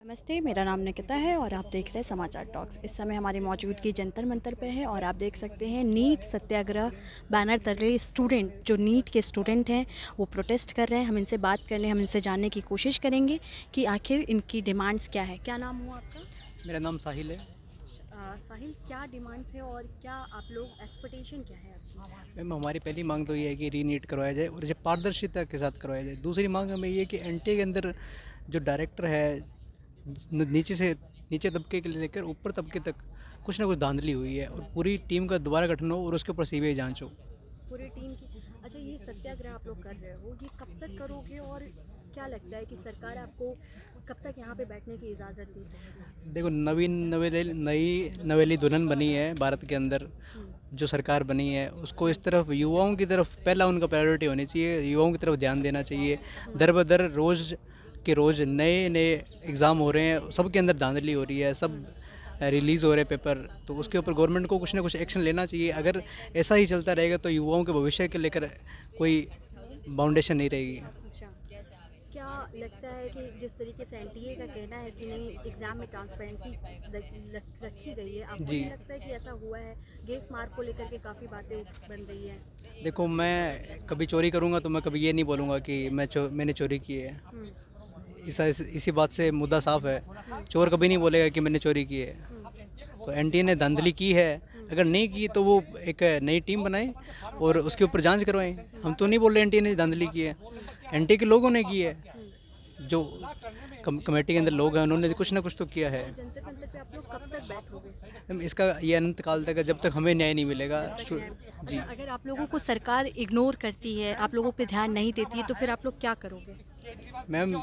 नमस्ते, मेरा नाम निकिता है और आप देख रहे हैं समाचार टॉक्स। इस समय हमारी मौजूदगी जंतर मंतर पे है और आप देख सकते हैं नीट सत्याग्रह बैनर तले स्टूडेंट जो नीट के स्टूडेंट हैं वो प्रोटेस्ट कर रहे हैं। हम इनसे बात करने हम इनसे जानने की कोशिश करेंगे कि आखिर इनकी डिमांड्स क्या है। क्या नाम हुआ आपका? मेरा नाम साहिल है। साहिल, क्या डिमांड्स है और क्या आप लोग एक्सपेक्टेशन क्या है आपकी? मैम, हमारी पहली मांग तो ये है कि रीनीट करवाया जाए और इसे पारदर्शिता के साथ करवाया जाए। दूसरी मांग हमें ये है कि एनटीए के अंदर जो डायरेक्टर है, नीचे से नीचे तबके के लेकर ऊपर तबके तक कुछ ना कुछ धांधली हुई है और पूरी टीम का दोबारा गठन हो और उसके ऊपर सीबीआई जांच हो। पूरी टीम की। अच्छा, ये सत्याग्रह आप लोग कर रहे हो, ये कब तक करोगे और क्या लगता है कि सरकार आपको कब तक यहाँ पे बैठने की इजाज़त दे सकती है? देखो, नई नवेली दुल्हन बनी है भारत के अंदर। जो सरकार बनी है उसको इस तरफ युवाओं की तरफ पहला उनका प्रायोरिटी होनी चाहिए, युवाओं की तरफ ध्यान देना चाहिए। दर बदर रोज़ के रोज़ नए नए एग्ज़ाम हो रहे हैं, सबके अंदर धांधली हो रही है, सब रिलीज़ हो रहे हैं पेपर। तो उसके ऊपर गवर्नमेंट को कुछ ना कुछ एक्शन लेना चाहिए। अगर ऐसा ही चलता रहेगा तो युवाओं के भविष्य के लेकर कोई बाउंडेशन नहीं रहेगी। अच्छा, क्या लगता है कि जिस तरीके से एनटीए का कहना है कि नहीं एग्ज़ाम में ट्रांसपेरेंसी रखी गई है, आपको जी, नहीं लगता है कि ऐसा हुआ है? गेस मार्क को लेकर के काफ़ी बातें बन रही है। देखो, मैं कभी चोरी करूँगा तो मैं कभी ये नहीं बोलूँगा कि मैंने चोरी की है। हम्म, इसी बात से मुद्दा साफ है। चोर कभी नहीं बोलेगा कि मैंने चोरी की है। हम्म, तो एनटीए ने धांधली की है। अगर नहीं की तो वो एक नई टीम बनाए और उसके ऊपर जांच करवाएं। हम तो नहीं बोल रहे एनटीए ने धांधली की है, एनटीए के लोगों ने की है। जो कमेटी के अंदर लोग हैं उन्होंने कुछ ना कुछ तो किया है। ये जंतर मंतर पे आप लोग कब तक बैठोगे? हम इसका ये अनंत काल तक है, जब तक हमें न्याय नहीं मिलेगा। जब तक न्याय। जी अच्छा, अगर आप लोगों को सरकार इग्नोर करती है, आप लोगों पे ध्यान नहीं देती है, तो फिर आप लोग क्या करोगे? मैम,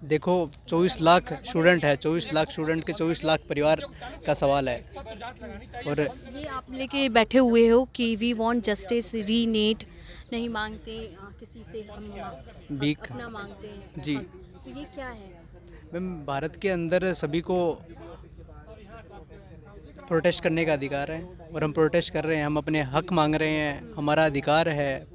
देखो, 24 लाख स्टूडेंट है, 24 लाख स्टूडेंट के 24 लाख परिवार का सवाल है। और ये आप लेके बैठे हुए हो कि वी वांट जस्टिस रीनेट, नहीं मांगते किसी से, हम भीख। अपना मांगते हैं जी हक। तो ये क्या है? मैम, भारत के अंदर सभी को प्रोटेस्ट करने का अधिकार है और हम प्रोटेस्ट कर रहे हैं। हम अपने हक मांग रहे हैं, हमारा अधिकार है।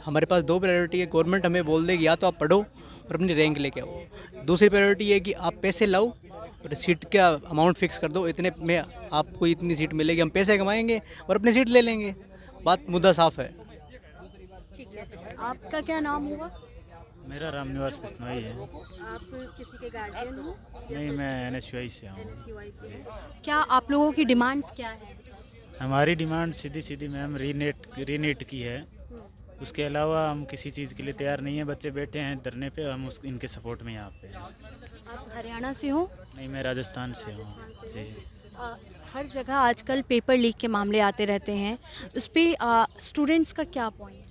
हमारे पास दो प्रायोरिटी है। गवर्नमेंट हमें बोल देगी या तो आप पढ़ो और अपनी रैंक लेके आओ। दूसरी प्रायोरिटी है कि आप पैसे लाओ और सीट का अमाउंट फिक्स कर दो, इतने में आपको इतनी सीट मिलेगी, हम पैसे कमाएंगे और अपनी सीट ले लेंगे। बात मुद्दा साफ है। ठीक है, आपका क्या नाम हुआ? मेरा रामनिवास बिश्नोई है। आप किसी के गार्जियन हो? नहीं, मैं एनएसयूआई से हूँ। एनएसयूआई से हो? क्या आप लोगों की डिमांड्स क्या है? हमारी डिमांड सीधी सीधी मैम रीनीट की है। हम्म, उसके अलावा हम किसी चीज़ के लिए तैयार नहीं है। बच्चे बैठे हैं धरने पे, हम इनके सपोर्ट में यहाँ पे हैं। आप हरियाणा से हो? नहीं, मैं राजस्थान से हूँ। राजस्थान से जी। हो? हर जगह आजकल पेपर लीक के मामले आते रहते हैं, उस पर स्टूडेंट्स का क्या पॉइंट है?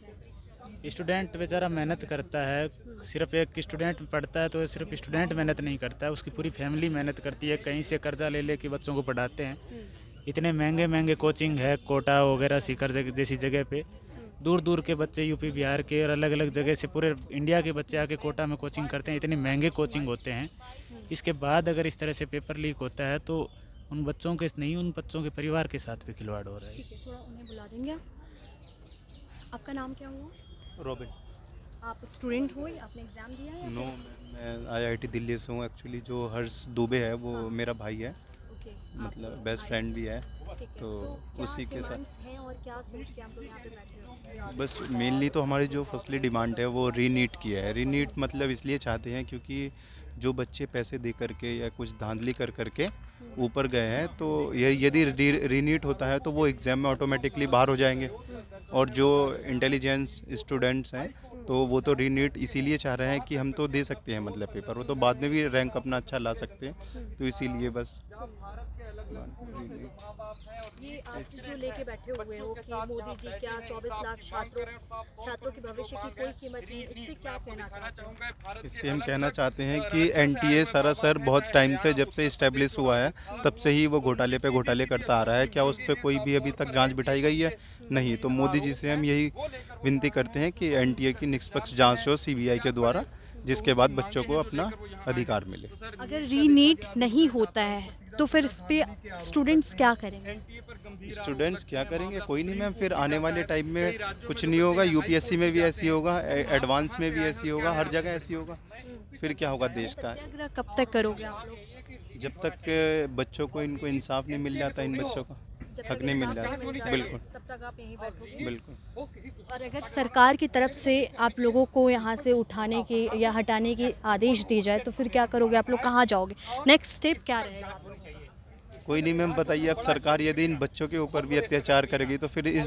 स्टूडेंट बेचारा मेहनत करता है। सिर्फ एक स्टूडेंट पढ़ता है तो सिर्फ स्टूडेंट मेहनत नहीं करता है, उसकी पूरी फैमिली मेहनत करती है। कहीं से कर्जा ले ले के बच्चों को पढ़ाते हैं। इतने महंगे महंगे कोचिंग है, कोटा वगैरह सीकर जैसी जगह पे दूर दूर के बच्चे, यूपी बिहार के और अलग अलग जगह से पूरे इंडिया के बच्चे आके कोटा में कोचिंग करते हैं। इतने महंगे कोचिंग होते हैं। इसके बाद अगर इस तरह से पेपर लीक होता है तो उन बच्चों के नहीं, उन बच्चों के परिवार के साथ भी खिलवाड़ हो रहा है। ठीक है, थोड़ा उन्हें बुला देंगे आप। आपका नाम क्या हुआ? रॉबिन। आप स्टूडेंट हो या आपने एग्ज़ाम दिया है? नो, मैं आईआईटी दिल्ली से हूँ। एक्चुअली जो हर्ष दुबे है वो हाँ। मेरा भाई है, ओके, मतलब आप बेस्ट फ्रेंड भी है। ठीक है, तो क्या उसी के साथ डिमांड्स हैं और क्या सोच के आप लोग यहाँ पे बैठे हो? बस मेनली तो हमारी जो फर्स्टली डिमांड है वो रीनीट की है। रीनीट मतलब इसलिए चाहते हैं क्योंकि जो बच्चे पैसे दे करके या कुछ धांधली कर करके ऊपर गए हैं, तो ये यदि रीनीट होता है तो वो एग्ज़ाम में ऑटोमेटिकली बाहर हो जाएंगे। और जो इंटेलिजेंस स्टूडेंट्स हैं तो वो तो रीनीट इसीलिए चाह रहे हैं कि हम तो दे सकते हैं, मतलब पेपर वो तो बाद में भी रैंक अपना अच्छा ला सकते हैं, तो इसीलिए बस रीनीट। ये आप जो लेके बैठे हुए हो कि मोदी जी क्या 24 लाख छात्रों के भविष्य की कोई कीमत नहीं, इससे क्या कहना चाहते हैं? इससे हम कहना चाहते हैं कि एनटीए सरासर बहुत टाइम से, जब से इस्टेब्लिश हुआ है तब से ही वो घोटाले पे घोटाले करता आ रहा है। क्या उस पर कोई भी अभी तक जांच बिठाई गई है? नहीं। तो मोदी जी से हम यही विनती करते हैं कि एनटीए की निष्पक्ष जांच हो सीबीआई के द्वारा, जिसके बाद बच्चों को अपना अधिकार मिले। अगर रीनीट नहीं होता है तो फिर इस पे स्टूडेंट्स क्या करेंगे? स्टूडेंट्स क्या करेंगे? कोई नहीं मैम, फिर आने वाले टाइम में कुछ नहीं होगा। यूपीएससी में भी ऐसी होगा, एडवांस में भी ऐसी होगा, हर जगह ऐसी होगा। फिर क्या होगा देश का। सत्याग्रह कब तक करोगे आप लोग? जब तक बच्चों को इनको इंसाफ नहीं मिल जाता, इन बच्चों का जब हक तक नहीं मिल इंसाफ जाता। नहीं मिल जाता, बिल्कुल तब तक आप यहीं बैठोगे? बिल्कुल। और अगर सरकार की तरफ से आप लोगों को यहाँ से उठाने की या हटाने की आदेश दी जाए तो फिर क्या करोगे? आप लोग कहाँ जाओगे? नेक्स्ट स्टेप क्या रहेगा आप लोगों का? कोई नहीं मैम, बताइए, अब सरकार यदि इन बच्चों के ऊपर भी अत्याचार करेगी तो फिर इस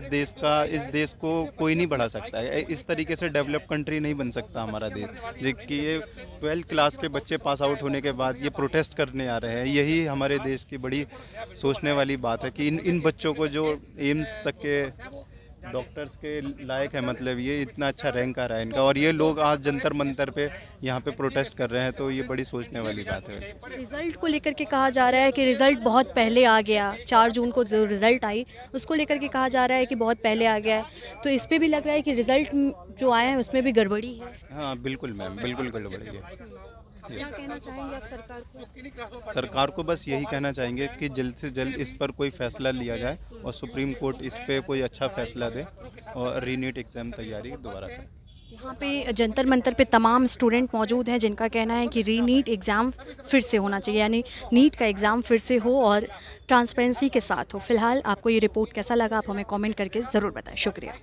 देश को कोई नहीं बढ़ा सकता है। इस तरीके से डेवलप कंट्री नहीं बन सकता हमारा देश। कि ये 12th क्लास के बच्चे पास आउट होने के बाद ये प्रोटेस्ट करने आ रहे हैं, यही हमारे देश की बड़ी सोचने वाली बात है कि इन बच्चों को जो एम्स तक के डॉक्टर्स के लायक है, मतलब ये इतना अच्छा रैंक आ रहा है इनका, और ये लोग आज जंतर मंतर पे यहाँ पे प्रोटेस्ट कर रहे हैं, तो ये बड़ी सोचने वाली बात है। रिज़ल्ट को लेकर के कहा जा रहा है कि रिज़ल्ट बहुत पहले आ गया। 4 जून को जो रिज़ल्ट आई उसको लेकर के कहा जा रहा है कि बहुत पहले आ गया है। तो इस पे भी लग रहा है कि रिज़ल्ट जो आए हैं उसमें भी गड़बड़ी है। हाँ बिल्कुल मैम, बिल्कुल गड़बड़ी है। क्या कहना चाहेंगे आप सरकार को? सरकार को बस यही कहना चाहेंगे कि जल्द से जल्द इस पर कोई फैसला लिया जाए और सुप्रीम कोर्ट इस पे कोई अच्छा फैसला दे और रीनीट एग्ज़ाम तैयारी दोबारा करें। यहाँ पे जंतर मंतर पे तमाम स्टूडेंट मौजूद हैं जिनका कहना है कि रीनीट एग्ज़ाम फिर से होना चाहिए, यानी नीट का एग्ज़ाम फिर से हो और ट्रांसपेरेंसी के साथ हो। फिलहाल आपको ये रिपोर्ट कैसा लगा आप हमें कमेंट करके ज़रूर बताएं। शुक्रिया।